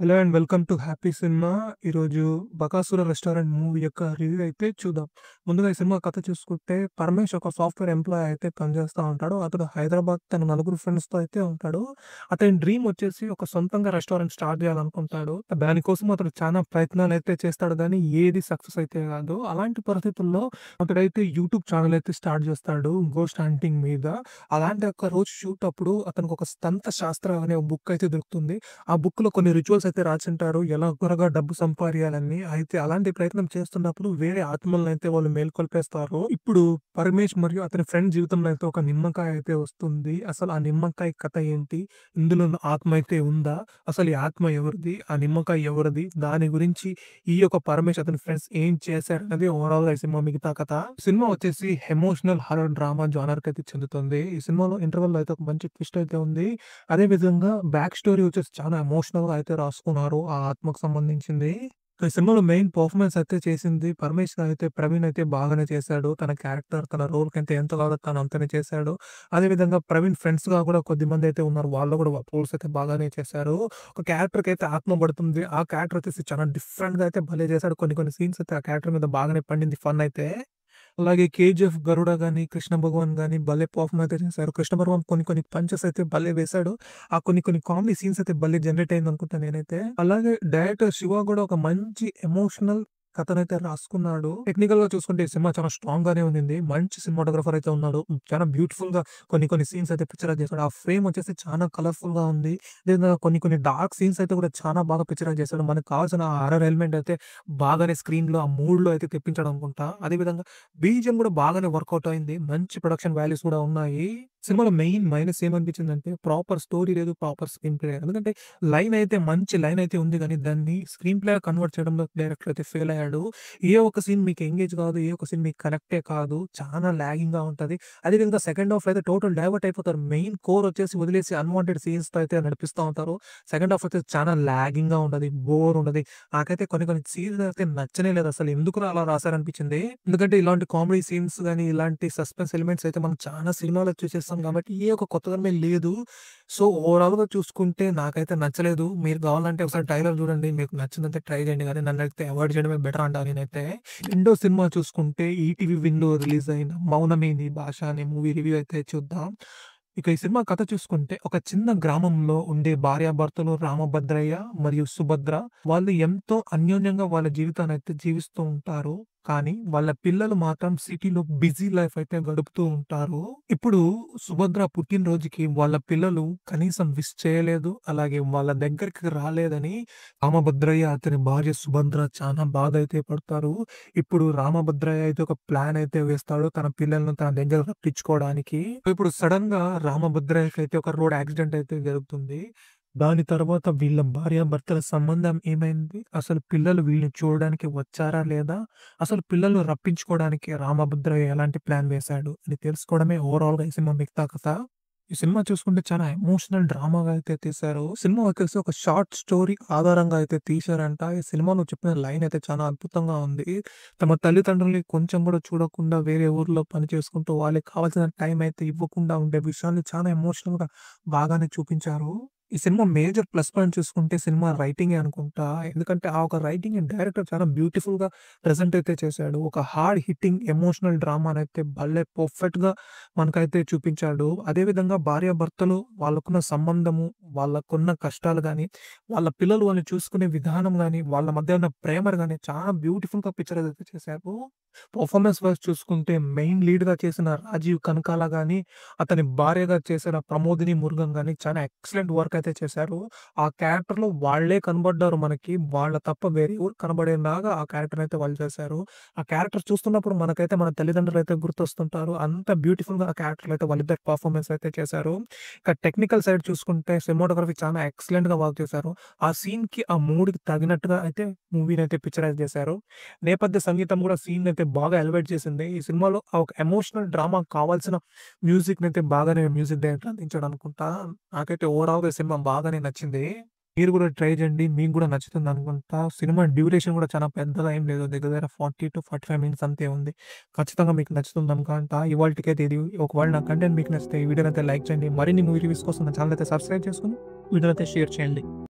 Hello and welcome to happy cinema. ఈరోజు 'Bakasura restaurant' movie యొక్క review అయితే చూద్దాం. ముందుగా ఈ సినిమా కథ చూసుకుంటే, పరమేష్ ఒక సాఫ్ట్‌వేర్ ఎంప్లాయీ అయితే పనిచేస్తా ఉంటాడు. అతడు హైదరాబాద్ తన నలుగురు ఫ్రెండ్స్‌తో అయితే ఉంటాడు. అతని డ్రీమ్ వచ్చేసి ఒక సొంతంగా రెస్టారెంట్ స్టార్ట్ చేయాలనుకుంటాడు. దానికోసం అతడు చాలా ప్రయత్నాలైతే చేస్తాడు గానీ, ఏది సక్సెస్ అయితే కాదు. అలాంటి పరిస్థితుల్లో అతడైతే యూట్యూబ్ ఛానెల్ అయితే స్టార్ట్ చేస్తాడు గోస్ట్ హంటింగ్ మీద. అలాంటి ఒక రోజు షూట్ అప్పుడు అతనికి ఒక స్తంత శాస్త్ర అనే బుక్ అయితే దొరుకుతుంది. ఆ బుక్‌లో కొన్ని రిచువల్స్ అయితే రాసుంటారు. ఎలా త్వరగా డబ్బు సంపాదియాలని. అయితే అలాంటి ప్రయత్నం చేస్తున్నప్పుడు వేరే ఆత్మలనైతే వాళ్ళు మేల్కొల్పేస్తారు. ఇప్పుడు పరమేష్ మరియు అతని ఫ్రెండ్ జీవితంలో అయితే ఒక నిమ్మకాయ అయితే వస్తుంది. అసలు ఆ నిమ్మకాయ కథ ఏంటి? ఇందులో ఆత్మ అయితే ఉందా? అసలు ఈ ఆత్మ ఎవరిది? ఆ నిమ్మకాయ ఎవరిది? దాని గురించి ఈ యొక్క పరమేష్ అతని ఫ్రెండ్స్ ఏం చేశారన్నది ఓవరాల్‌గా ఈ సినిమా మిగతా కథ. సినిమా వచ్చేసి ఎమోషనల్ హారర్ డ్రామా జోనర్‌కైతే చెందుతుంది. ఈ సినిమాలో ఇంటర్వల్‌లో అయితే ఒక మంచి ట్విస్ట్ అయితే ఉంది. అదే విధంగా బ్యాక్ స్టోరీ వచ్చేసి చాలా ఎమోషనల్‌గా అయితే రాసుకున్నారు. ఆ ఆత్మకు సంబంధించింది. ఈ సినిమాలో మెయిన్ పెర్ఫార్మన్స్ అయితే చేసింది పరమేష్ అయితే ప్రవీణ్ అయితే బాగానే చేశాడు. తన క్యారెక్టర్, తన రోల్‌కైతే ఎంత కావాలో తను అంతనే చేశాడు. అదే విధంగా ప్రవీణ్ ఫ్రెండ్స్‌గా కూడా కొద్దిమంది అయితే ఉన్నారు. వాళ్ళు కూడా రోల్స్ అయితే బాగానే చేశారు. ఒక క్యారెక్టర్‌కి అయితే ఆత్మ పడుతుంది. ఆ క్యారెక్టర్ వచ్చేసి చాలా డిఫరెంట్‌గా అయితే భలే చేశాడు. కొన్ని కొన్ని సీన్స్ అయితే ఆ క్యారెక్టర్ మీద బాగానే పండింది ఫన్ అయితే. అలాగే 'కేజీఎఫ్' 'గరుడ' గాని, 'కృష్ణ భగవాన్' గాని భలే పెర్ఫార్మ్ అయితే చేశారు. 'కృష్ణ భగవాన్' కొన్ని కొన్ని పంచెస్ అయితే భలే వేశాడు. ఆ కొన్ని కొన్ని కామెడీ సీన్స్ అయితే భలే జనరేట్ అయిందనుకుంటా నేనైతే. అలాగే డైరెక్టర్ 'శివ' కూడా ఒక మంచి ఎమోషనల్ కథనైతే రాసుకున్నాడు. టెక్నికల్‌గా చూసుకుంటే ఈ సినిమా చాలా స్ట్రాంగ్ గానే ఉండింది. మంచి సినిమాటోగ్రాఫర్ అయితే ఉన్నాడు. చాలా బ్యూటిఫుల్‌గా కొన్ని కొన్ని సీన్స్ అయితే పిక్చరైజ్ చేశాడు. ఆ ఫ్రేమ్ వచ్చేసి చాలా కలర్‌ఫుల్‌గా ఉంది. లేదా కొన్ని కొన్ని డార్క్ సీన్స్ అయితే కూడా చాలా బాగా పిక్చరైజ్ చేశాడు. మనకు కావాల్సిన హారర్ ఎలిమెంట్ అయితే బాగానే స్క్రీన్‌లో ఆ మూడ్‌లో అయితే తెప్పించాడు అనుకుంటా. అదే విధంగా బీజీఎం కూడా బాగానే వర్కౌట్ అయింది. మంచి ప్రొడక్షన్ వాల్యూస్ కూడా ఉన్నాయి. సినిమాలో మెయిన్ మైనస్ ఏమనిపించిందంటే ప్రాపర్ స్టోరీ లేదు. ప్రాపర్ స్క్రీన్ ప్లే లేదు. ఎందుకంటే మంచి లైన్ అయితే ఉంది గానీ, దాన్ని స్క్రీన్ ప్లేగా కన్వర్ట్ చేయడంలో డైరెక్టర్ అయితే ఫెయిల్ అయ్యాడు. ఏ ఒక్క సీన్ మీకు ఎంగేజ్ కాదు. ఏ ఒక్క సీన్ మీకు కనెక్టే కాదు. చాలా లాగింగ్‌గా ఉంటది. అదే విధంగా సెకండ్ హాఫ్‌లో అయితే టోటల్ డైవర్ట్ అయిపోతారు. మెయిన్ కోర్ వచ్చేసి వదిలేసి అన్‌వాంటెడ్ సీన్స్‌తో అయితే నడిపిస్తా ఉంటారు. సెకండ్ హాఫ్ వచ్చేసి చాలా లాగింగ్‌గా ఉంటది. బోర్ ఉంటది. నాకైతే కొన్ని కొన్ని సీన్స్ అయితే నచ్చనే లేదు. అసలు ఎందుకురా అలా రాసారనిపించింది. ఎందుకంటే ఇలాంటి కామెడీ సీన్స్ గాని, ఇలాంటి సస్పెన్స్ ఎలిమెంట్స్ అయితే మనం చాలా సినిమాలో చూసేస్తాం కాబట్టి ఏ ఒక కొత్తదనమే లేదు. సో, ఓవరాల్‌గా చూసుకుంటే నాకైతే నచ్చలేదు. మీరు కావాలంటే ఒకసారి ట్రైలర్ చూడండి. మీకు నచ్చిందంటే ట్రై చేయండి గానీ నన్నడిగితే అవాయిడ్ చేయడమే బెటర్ అంటా నేనైతే. ఇండో సినిమా చూసుకుంటే ఈటీవీ విన్‌లో రిలీజ్ అయిన 'మౌనమే నీ భాష' అనే మూవీ రివ్యూ అయితే చూద్దాం. ఇక ఈ సినిమా కథ చూసుకుంటే ఒక చిన్న గ్రామంలో ఉండే భార్యాభర్తలు రామభద్రయ్య మరియు సుభద్ర వాళ్ళు ఎంతో అన్యోన్యంగా వాళ్ళ జీవితాన్నయితే జీవిస్తూ ఉంటారు. కానీ వాళ్ళ పిల్లలు మాత్రం సిటీలో బిజీ లైఫ్ అయితే గడుపుతూ ఉంటారు. ఇప్పుడు సుభద్ర పుట్టినరోజుకి వాళ్ళ పిల్లలు కనీసం విష్ చేయలేదు. అలాగే వాళ్ళ దగ్గరికి రాలేదని రామభద్రయ్య, అతని భార్య సుభద్ర చాలా బాధ అయితే పడతారు. ఇప్పుడు రామభద్రయ్య అయితే ఒక ప్లాన్ అయితే వేస్తాడు. తన పిల్లల్ని తన దగ్గర రప్పించుకోవడానికి. ఇప్పుడు సడెన్‌గా రామభద్రయ్యకైతే ఒక రోడ్ యాక్సిడెంట్ అయితే జరుగుతుంది. దాని తర్వాత వీళ్ళ భార్యాభర్తల సంబంధం ఏమైంది? అసలు పిల్లలు వీళ్ళని చూడడానికి వచ్చారా లేదా? అసలు పిల్లల్ని రప్పించుకోవడానికి రామభద్రయ్య ఎలాంటి ప్లాన్ వేశాడు? అని తెలుసుకోవడమే ఓవరాల్‌గా ఈ సినిమా మిగతా కథ. ఈ సినిమా చూసుకుంటే చాలా ఎమోషనల్ డ్రామాగా అయితే తీశారు. సినిమా వచ్చేసి ఒక షార్ట్ స్టోరీ ఆధారంగా అయితే తీశారంట. ఈ సినిమాలో చెప్పిన లైన్ అయితే చాలా అద్భుతంగా ఉంది. తమ తల్లిదండ్రుల్ని కొంచెం కూడా చూడకుండా వేరే ఊర్లో పని చేసుకుంటూ వాళ్ళకి కావాల్సిన టైం అయితే ఇవ్వకుండా ఉండే విషయాన్ని చాలా ఎమోషనల్‌గా బాగానే చూపించారు. ఈ సినిమా మేజర్ ప్లస్ పాయింట్ చూసుకుంటే సినిమా రైటింగే అనుకుంటా. ఎందుకంటే ఆ ఒక రైటింగ్‌ని డైరెక్టర్ చాలా బ్యూటిఫుల్‌గా ప్రెజెంట్ అయితే చేశాడు. ఒక హార్డ్ హిట్టింగ్ ఎమోషనల్ డ్రామానైతే భలే పర్ఫెక్ట్‌గా మనకైతే చూపించాడు. అదే విధంగా భార్యాభర్తలు వాళ్ళకున్న సంబంధము, వాళ్ళకున్న కష్టాలు గాని, వాళ్ళ పిల్లలు వాళ్ళని చూసుకునే విధానం గాని, వాళ్ళ మధ్య ఉన్న ప్రేమను గాని చాలా బ్యూటిఫుల్‌గా పిక్చరైజ్ అయితే చేశారు. పర్ఫార్మెన్స్ వైస్ చూసుకుంటే మెయిన్ లీడ్‌గా చేసిన రాజీవ్ కనకాల గాని, అతని భార్యగా చేసిన ప్రమోదిని మురుగన్ గాని చాలా ఎక్సలెంట్ వర్క్ అయితే చేశారు. ఆ క్యారెక్టర్‌లో వాళ్ళే కనబడ్డారు మనకి. వాళ్ళ తప్ప వేరే ఎవరు కనబడేలాగా ఆ క్యారెక్టర్‌ని అయితే వాళ్ళు చేశారు. ఆ క్యారెక్టర్ చూస్తున్నప్పుడు మనకైతే మన తల్లిదండ్రులైతే గుర్తొస్తుంటారు. అంత బ్యూటిఫుల్‌గా ఆ క్యారెక్టర్‌లో అయితే వాళ్ళిద్దరు పర్ఫార్మెన్స్ అయితే చేశారు. ఇక టెక్నికల్ సైడ్ చూసుకుంటే సినిమాటోగ్రఫీ చాలా ఎక్సలెంట్‌గా వర్క్ చేశారు. ఆ సీన్‌కి, ఆ మూడ్‌కి తగినట్టుగా అయితే మూవీనైతే పిక్చరైజ్ చేశారు. నేపథ్య సంగీతం కూడా సీన్‌నైతే బాగా ఎలివేట్ చేసింది. ఈ సినిమాలో ఆ ఒక ఎమోషనల్ డ్రామా కావాల్సిన మ్యూజిక్‌నైతే బాగానే మ్యూజిక్ డైరెక్టర్ అందించాడనుకుంటా. నాకైతే ఓవరాల్‌గా ఈ సినిమా బాగానే నచ్చింది. మీరు గూడా ట్రై చేయండి. మీకు గూడా నచ్చుతుందనుకుంటా. సినిమా డ్యూరేషన్ గూడా చాలా పెద్దగా ఏం లేదు. దగ్గర దగ్గర 40-45 మినిట్స్ అంతే ఉంది. ఖచ్చితంగా మీకు నచ్చుతుందనుకుంటా. ఇవాల్టికైతే ఇది. ఒకవేళ నా కంటెంట్ మీకు నచ్చితే ఈ వీడియోనైతే లైక్ చేయండి. మరిన్ని మూవీ రివ్యూస్ కోసం నా ఛానెల్ అయితే సబ్స్క్రైబ్ చేసుకొని వీడియోనైతే షేర్ చేయండి.